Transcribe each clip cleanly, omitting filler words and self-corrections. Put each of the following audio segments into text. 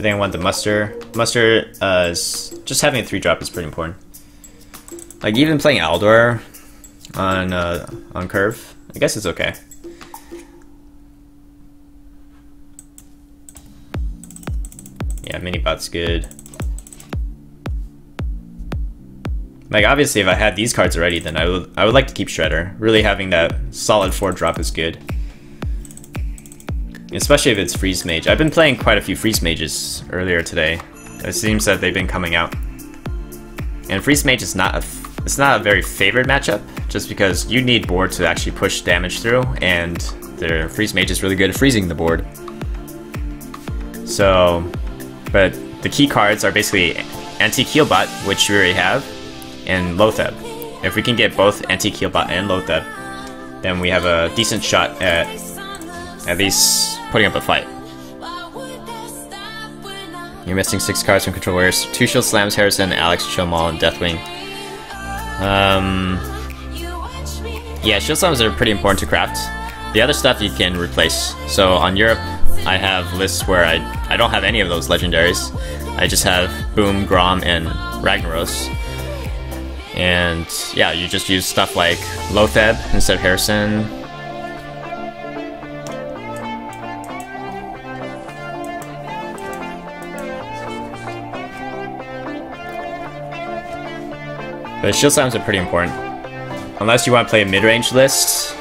think I want the muster. Muster is just having a 3-drop is pretty important. Like even playing Aldor on curve, I guess it's okay. Yeah, Minibot's good. Like obviously if I had these cards already, then I would like to keep Shredder. Really having that solid 4-drop is good. Especially if it's Freeze Mage. I've been playing quite a few Freeze Mages earlier today. It seems that they've been coming out. And Freeze Mage is not a very favored matchup, just because you need board to actually push damage through, and their Freeze Mage is really good at freezing the board. So, but the key cards are basically Anti-Keelbot, which we already have, and Lotheb. If we can get both Anti-Keelbot and Lotheb, then we have a decent shot at least putting up a fight. You're missing 6 cards from Control Warriors. 2 Shield Slams, Harrison, Alex, Chillmaul, and Deathwing. Yeah, Shield Slams are pretty important to craft. The other stuff you can replace. So on Europe, I have lists where I don't have any of those legendaries. I just have Boom, Grom, and Ragnaros. And yeah, you just use stuff like Lotheb instead of Harrison. But Shield Slams are pretty important. Unless you want to play a mid-range list,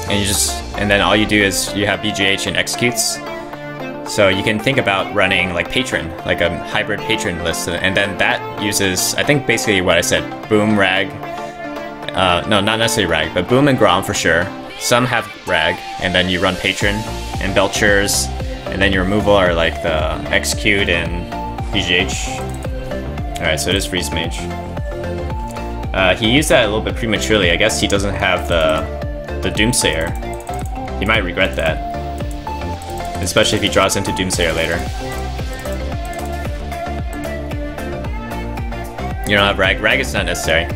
and then all you do is you have BGH and executes. So you can think about running like Patron, like a hybrid Patron list, and then that uses, I think basically what I said, Boom, Rag, no, not necessarily Rag, but Boom and Grom for sure. Some have Rag, and then you run Patron and Belchers, and then your removal are like the Execute and BGH. Alright, so it is Freeze Mage. He used that a little bit prematurely. I guess he doesn't have the Doomsayer. He might regret that. Especially if he draws into Doomsayer later. You don't have Rag. Rag is not necessary.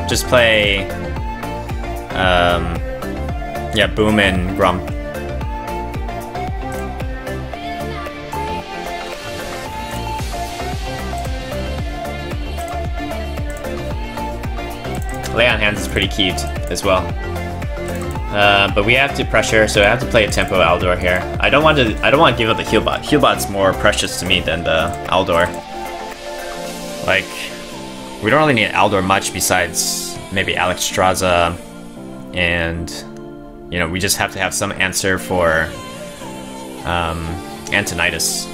Just play yeah, Boom and Grom. Lay on Hands is pretty cute as well. But we have to pressure, so I have to play a tempo Aldor here. I don't want to give up the Healbot. Healbot's more precious to me than the Aldor. Like, we don't really need Aldor much besides maybe Alex Straza, and you know, we just have to have some answer for Antonidas.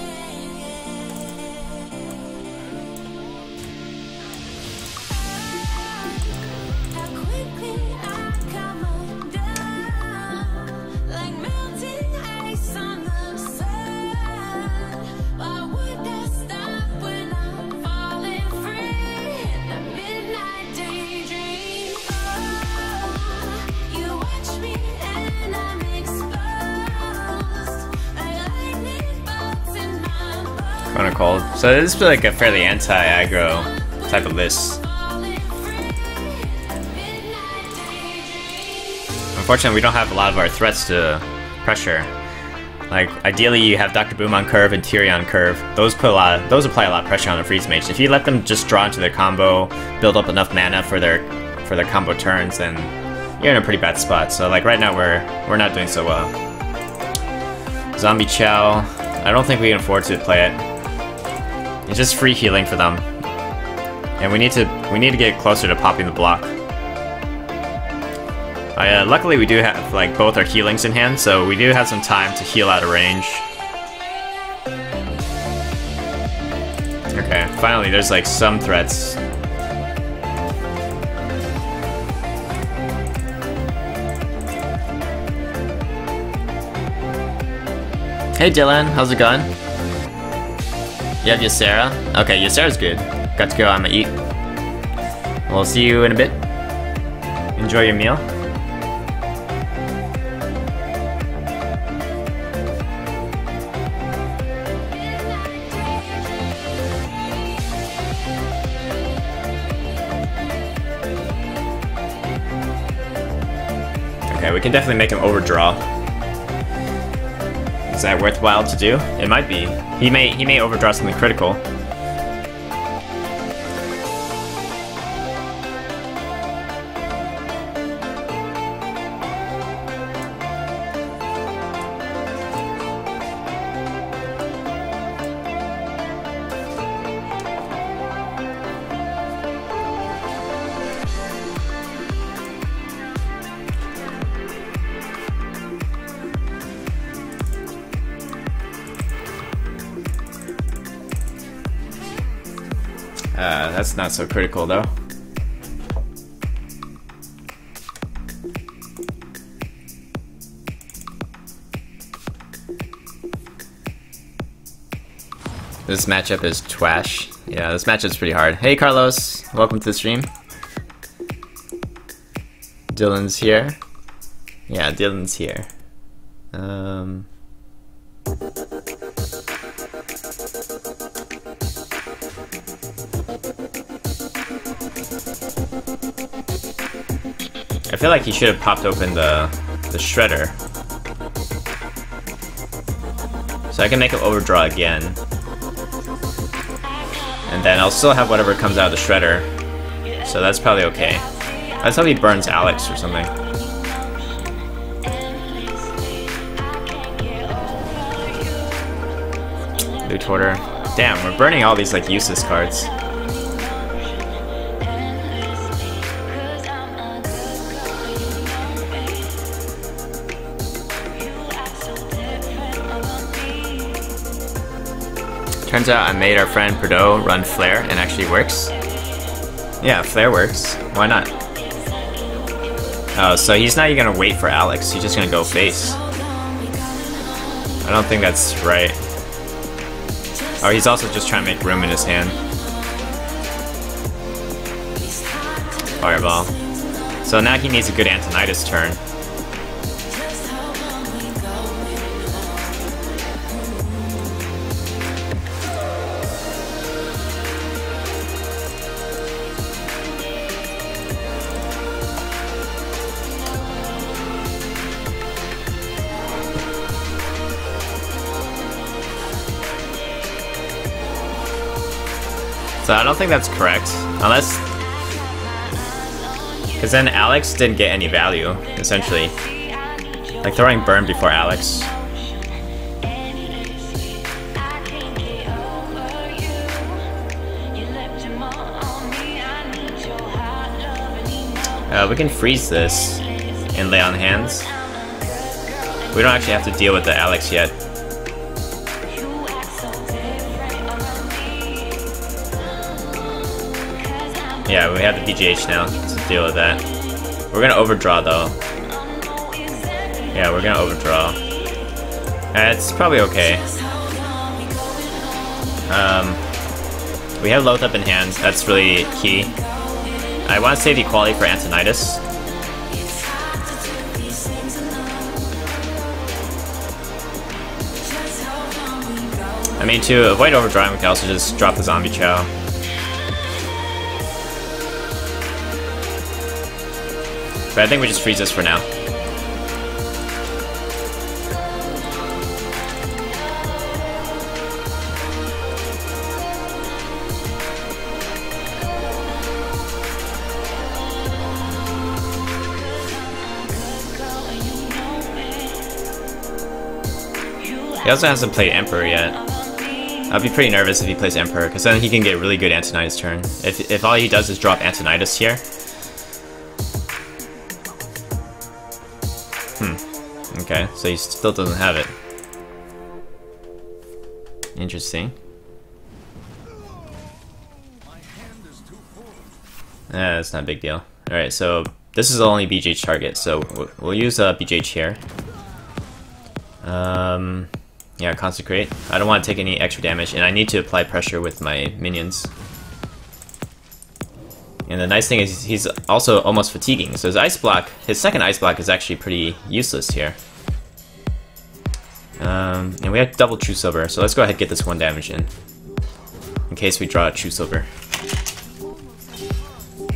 Cold. So this is like a fairly anti-aggro type of list. Unfortunately, we don't have a lot of our threats to pressure. Like ideally, you have Dr. Boom on curve and Tyrion on curve. Those apply a lot of pressure on a Freeze Mage. If you let them just draw into their combo, build up enough mana for their combo turns, then you're in a pretty bad spot. So like right now, we're not doing so well. Zombie Chow. I don't think we can afford to play it. It's just free healing for them, and we need to get closer to popping the block. Luckily, we do have like both our healings in hand, so we do have some time to heal out of range. Okay, finally, there's like some threats. Hey Dylan, how's it going? You have Ysera? Okay, Ysera's good. Got to go, I'm gonna eat. We'll see you in a bit. Enjoy your meal. Okay, we can definitely make him overdraw. Is that worthwhile to do? It might be. He may overdraw something critical. That's not so critical though. This matchup is twash. Yeah, this matchup's pretty hard. Hey Carlos, welcome to the stream. Dylan's here. Yeah, Dylan's here. I feel like he should have popped open the shredder. So I can make him overdraw again. And then I'll still have whatever comes out of the shredder. So that's probably okay. Let's hope he burns Alex or something. Loot Hoarder. Damn, we're burning all these like useless cards. Turns out I made our friend Perdo run Flare and actually works. Yeah, Flare works. Why not? Oh, so he's not even gonna wait for Alex, he's just gonna go face. I don't think that's right. Oh, he's also just trying to make room in his hand. Fireball. So now he needs a good Antonidas turn. So I don't think that's correct, unless... Because then Alex didn't get any value, essentially. Like throwing burn before Alex. We can freeze this and lay on hands. We don't actually have to deal with the Alex yet. Yeah, we have the BGH now to deal with that. We're gonna overdraw though. Yeah, we're gonna overdraw. It's probably okay. We have Loath up in hand, that's really key. I want to save equality for Antonidas. I mean, to avoid overdrawing, we can also just drop the Zombie Chow. But I think we just freeze this for now. He also hasn't played Emperor yet. I'll be pretty nervous if he plays Emperor, because then he can get really good Antonidas turn. If all he does is drop Antonidas here. Okay, so he still doesn't have it. Interesting. That's not a big deal. Alright, so this is the only BGH target, so we'll use BGH here. Yeah, Consecrate. I don't want to take any extra damage, and I need to apply pressure with my minions. And the nice thing is he's also almost fatiguing, so his ice block, his second ice block is actually pretty useless here. And we have double True Silver, so let's go ahead and get this 1 damage in case we draw a True Silver.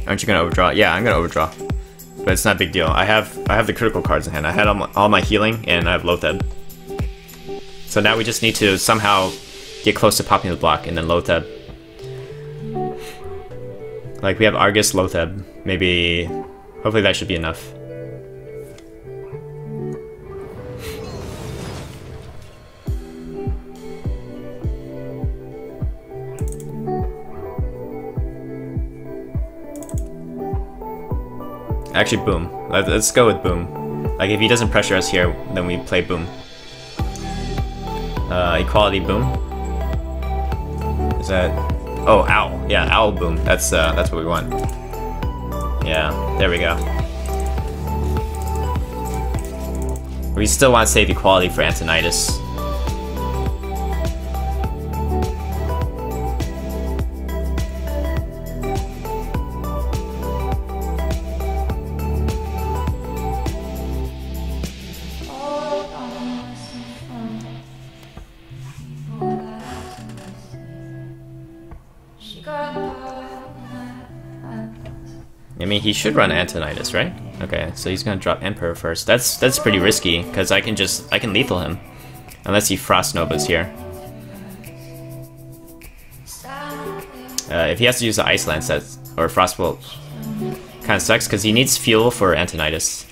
Aren't you gonna overdraw? Yeah, I'm gonna overdraw, but it's not a big deal. I have the critical cards in hand. I had all my healing, and I have Loatheb. So now we just need to somehow get close to popping the block and then Lotheb. Like we have Argus, Lotheb. Maybe, hopefully that should be enough. Actually, boom. Let's go with boom. Like if he doesn't pressure us here, then we play boom. Equality boom. Is that? Oh, owl. Yeah, owl boom. That's what we want. Yeah, there we go. We still want to save equality for Antonidas. I mean, he should run Antonidas, right? Okay, so he's gonna drop Emperor first. That's pretty risky because I can lethal him, unless he Frost Novas here. If he has to use the Ice Lance or Frostbolt, kind of sucks because he needs fuel for Antonidas.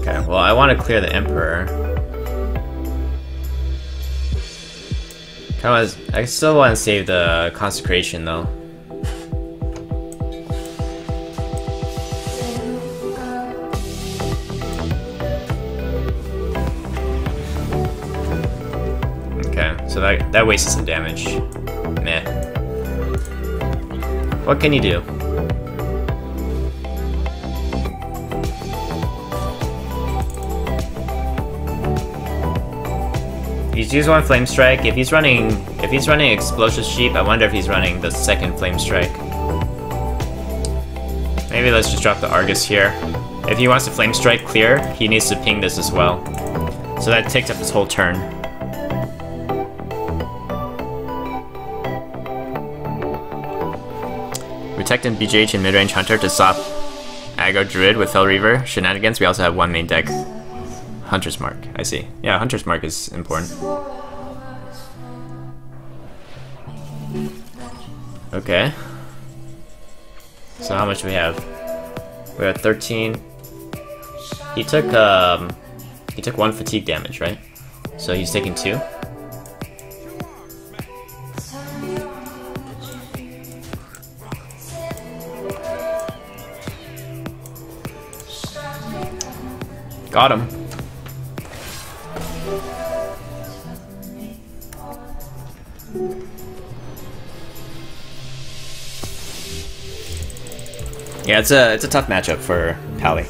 Okay, well, I want to clear the Emperor. I still want to save the Consecration though. Okay, so that wasted some damage. Meh. What can you do? He's used one Flame Strike. If he's running Explosive Sheep, I wonder if he's running the second Flame Strike. Maybe let's just drop the Argus here. If he wants to Flame Strike clear, he needs to ping this as well. So that takes up his whole turn. Protectant BGH and Midrange Hunter to stop aggro Druid with Fell Reaver shenanigans. We also have one main deck. Hunter's Mark, I see. Yeah, Hunter's Mark is important. Okay. So how much do we have? We're at 13. He took one fatigue damage, right? So he's taking 2. Got him. Yeah, it's a tough matchup for Paly.